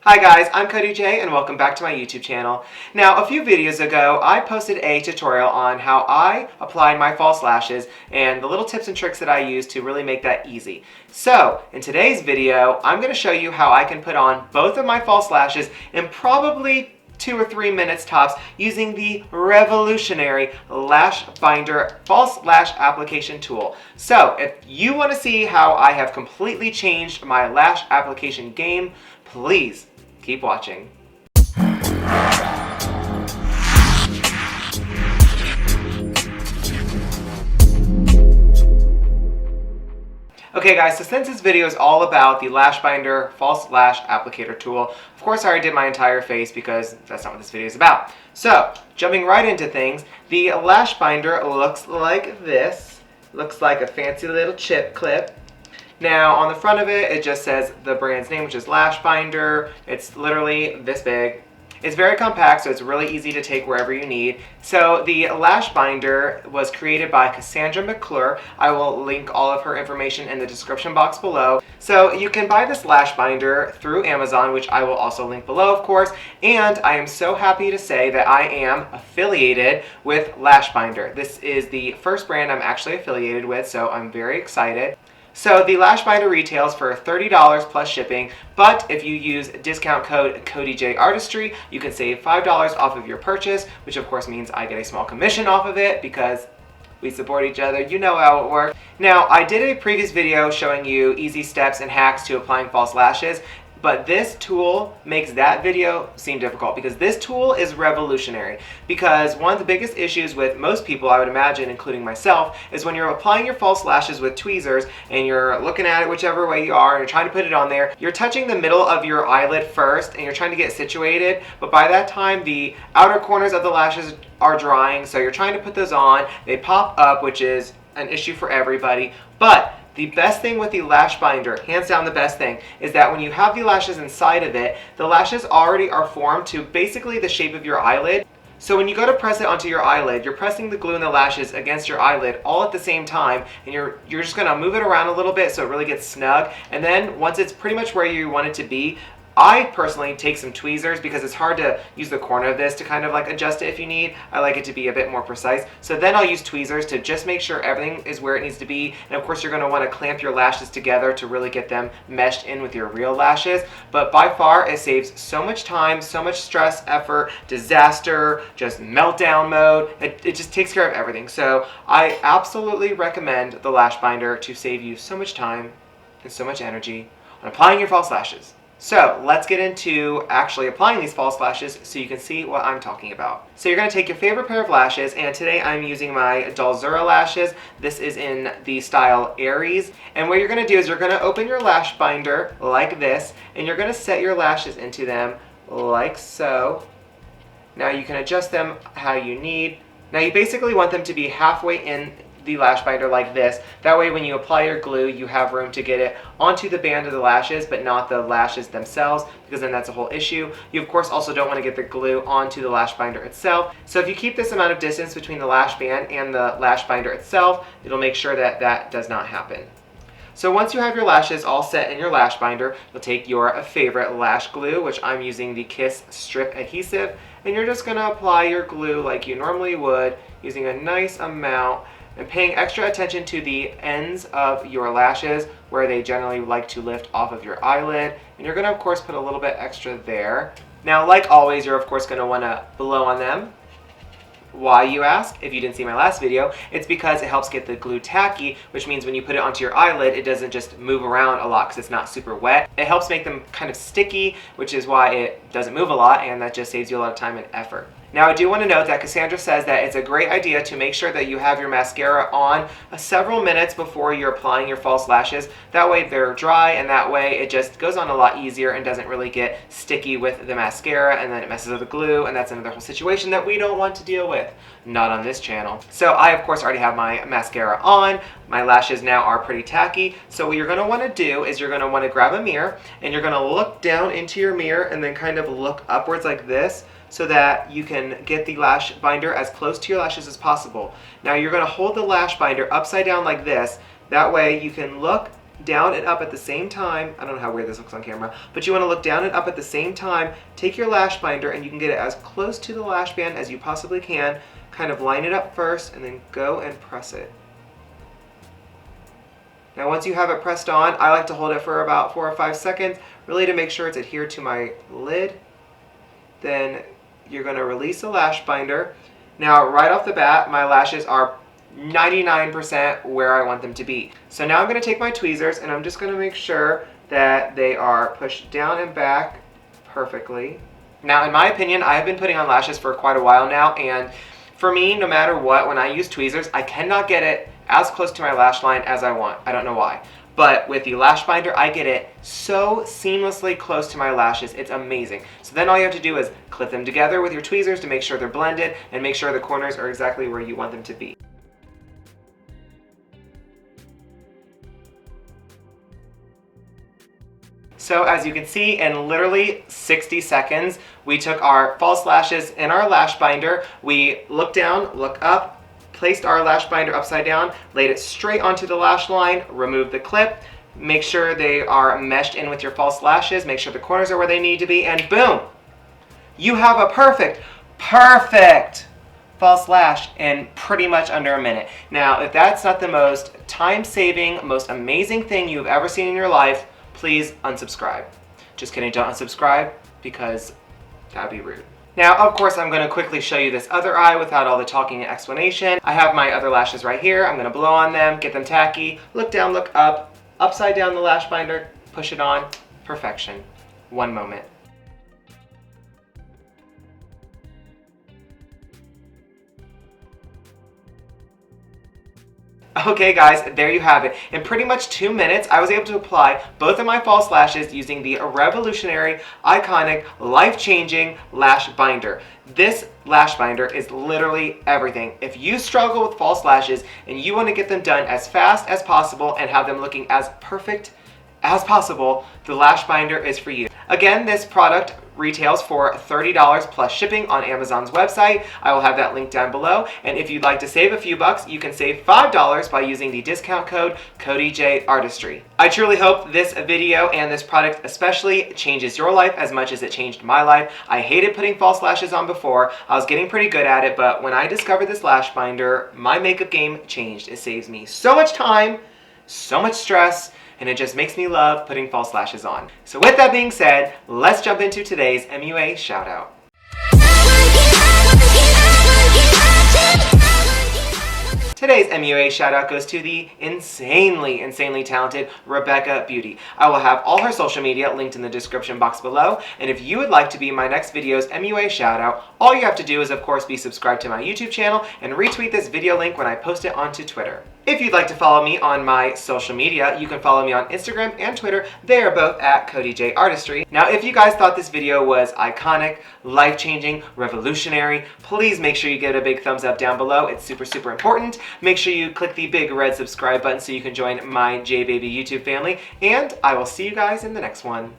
Hi guys, I'm Cody J and welcome back to my YouTube channel. Now, a few videos ago, I posted a tutorial on how I apply my false lashes and the little tips and tricks that I use to really make that easy. So, in today's video, I'm going to show you how I can put on both of my false lashes in probably 2 or 3 minutes tops using the Revolutionary Lash Binder False Lash Application Tool. So, if you want to see how I have completely changed my lash application game, please keep watching. Okay guys, so since this video is all about the Lash Binder False Lash Applicator Tool, of course I already did my entire face because that's not what this video is about. So, jumping right into things, the Lash Binder looks like this. Looks like a fancy little chip clip. Now, on the front of it, it just says the brand's name, which is Lash Binder. It's literally this big. It's very compact, so it's really easy to take wherever you need. So the Lash Binder was created by Cassandra McClure. I will link all of her information in the description box below. So you can buy this Lash Binder through Amazon, which I will also link below, of course. And I am so happy to say that I am affiliated with Lash Binder. This is the first brand I'm actually affiliated with, so I'm very excited. So the Lash Binder retails for $30 plus shipping, but if you use discount code CodyJArtistry, you can save $5 off of your purchase, which of course means I get a small commission off of it because we support each other. You know how it works. Now, I did a previous video showing you easy steps and hacks to applying false lashes, but this tool makes that video seem difficult because this tool is revolutionary. Because one of the biggest issues with most people, I would imagine, including myself, is when you're applying your false lashes with tweezers and you're looking at it whichever way you are and you're trying to put it on there, you're touching the middle of your eyelid first and you're trying to get situated, but by that time the outer corners of the lashes are drying, so you're trying to put those on, they pop up, which is an issue for everybody. But the best thing with the Lash Binder, hands down the best thing, is that when you have the lashes inside of it, the lashes already are formed to basically the shape of your eyelid. So when you go to press it onto your eyelid, you're pressing the glue and the lashes against your eyelid all at the same time, and you're just going to move it around a little bit so it really gets snug. And then once it's pretty much where you want it to be, I personally take some tweezers because it's hard to use the corner of this to kind of like adjust it if you need. I like it to be a bit more precise. So then I'll use tweezers to just make sure everything is where it needs to be. And of course you're going to want to clamp your lashes together to really get them meshed in with your real lashes. But by far it saves so much time, so much stress, effort, disaster, just meltdown mode. It just takes care of everything. So I absolutely recommend the Lash Binder to save you so much time and so much energy on applying your false lashes. So let's get into actually applying these false lashes so you can see what I'm talking about. So you're going to take your favorite pair of lashes, and today I'm using my Dalzura lashes. This is in the style Aries. And what you're going to do is you're going to open your Lash Binder like this, and you're going to set your lashes into them like so. Now you can adjust them how you need. Now you basically want them to be halfway in the Lash Binder like this. That way when you apply your glue, you have room to get it onto the band of the lashes, but not the lashes themselves, because then that's a whole issue. You of course also don't want to get the glue onto the Lash Binder itself. So if you keep this amount of distance between the lash band and the Lash Binder itself, it'll make sure that that does not happen. So once you have your lashes all set in your Lash Binder, you'll take your favorite lash glue, which I'm using the Kiss Strip Adhesive, and you're just going to apply your glue like you normally would, using a nice amount, and paying extra attention to the ends of your lashes where they generally like to lift off of your eyelid. And you're going to of course put a little bit extra there. Now like always, you're of course going to want to blow on them. Why, you ask? If you didn't see my last video, it's because it helps get the glue tacky, which means when you put it onto your eyelid, it doesn't just move around a lot because it's not super wet. It helps make them kind of sticky, which is why it doesn't move a lot, and that just saves you a lot of time and effort. Now I do want to note that Cassandra says that it's a great idea to make sure that you have your mascara on several minutes before you're applying your false lashes. That way they're dry, and that way it just goes on a lot easier and doesn't really get sticky with the mascara, and then it messes up the glue, and that's another whole situation that we don't want to deal with. Not on this channel. So I of course already have my mascara on. My lashes now are pretty tacky. So what you're going to want to do is you're going to want to grab a mirror, and you're going to look down into your mirror and then kind of look upwards like this, so that you can get the Lash Binder as close to your lashes as possible. Now you're going to hold the Lash Binder upside down like this. That way you can look down and up at the same time. I don't know how weird this looks on camera, but you want to look down and up at the same time. Take your lash binder and you can get it as close to the lash band as you possibly can. Kind of line it up first and then go and press it. Now once you have it pressed on, I like to hold it for about 4 or 5 seconds, really to make sure it's adhered to my lid. Then you're going to release the lash binder. Now right off the bat, my lashes are 99% where I want them to be. So now I'm going to take my tweezers and I'm just going to make sure that they are pushed down and back perfectly. Now in my opinion, I have been putting on lashes for quite a while now, and for me, no matter what, when I use tweezers, I cannot get it as close to my lash line as I want. I don't know why. But with the lash binder, I get it so seamlessly close to my lashes. It's amazing. So then all you have to do is clip them together with your tweezers to make sure they're blended and make sure the corners are exactly where you want them to be. So as you can see, in literally 60 seconds, we took our false lashes in our lash binder. We looked down, looked up, placed our lash binder upside down, laid it straight onto the lash line, removed the clip, make sure they are meshed in with your false lashes, make sure the corners are where they need to be, and boom! You have a perfect false lash in pretty much under a minute. Now, if that's not the most time-saving, most amazing thing you've ever seen in your life, please unsubscribe. Just kidding, don't unsubscribe, because that'd be rude. Now, of course, I'm going to quickly show you this other eye without all the talking and explanation. I have my other lashes right here. I'm going to blow on them, get them tacky, look down, look up, upside down the lash binder, push it on. Perfection. One moment. Okay guys, there you have it. In pretty much 2 minutes, I was able to apply both of my false lashes using the revolutionary, iconic, life-changing lash binder. This lash binder is literally everything. If you struggle with false lashes and you want to get them done as fast as possible and have them looking as perfect as possible, the lash binder is for you. Again, this product retails for $30 plus shipping on Amazon's website. I will have that link down below. And if you'd like to save a few bucks, you can save $5 by using the discount code CodyJArtistry. I truly hope this video and this product especially changes your life as much as it changed my life. I hated putting false lashes on before. I was getting pretty good at it, but when I discovered this lash binder, my makeup game changed. It saves me so much time, so much stress, and it just makes me love putting false lashes on. So with that being said, let's jump into today's MUA shoutout. Today's MUA shoutout goes to the insanely talented rebeccaabeauty. I will have all her social media linked in the description box below, and if you would like to be my next video's MUA shoutout, all you have to do is of course be subscribed to my YouTube channel and retweet this video link when I post it onto Twitter. If you'd like to follow me on my social media, you can follow me on Instagram and Twitter. They are both at CodyJArtistry. Now, if you guys thought this video was iconic, life-changing, revolutionary, please make sure you give it a big thumbs up down below. It's super important. Make sure you click the big red subscribe button so you can join my JBaby YouTube family, and I will see you guys in the next one.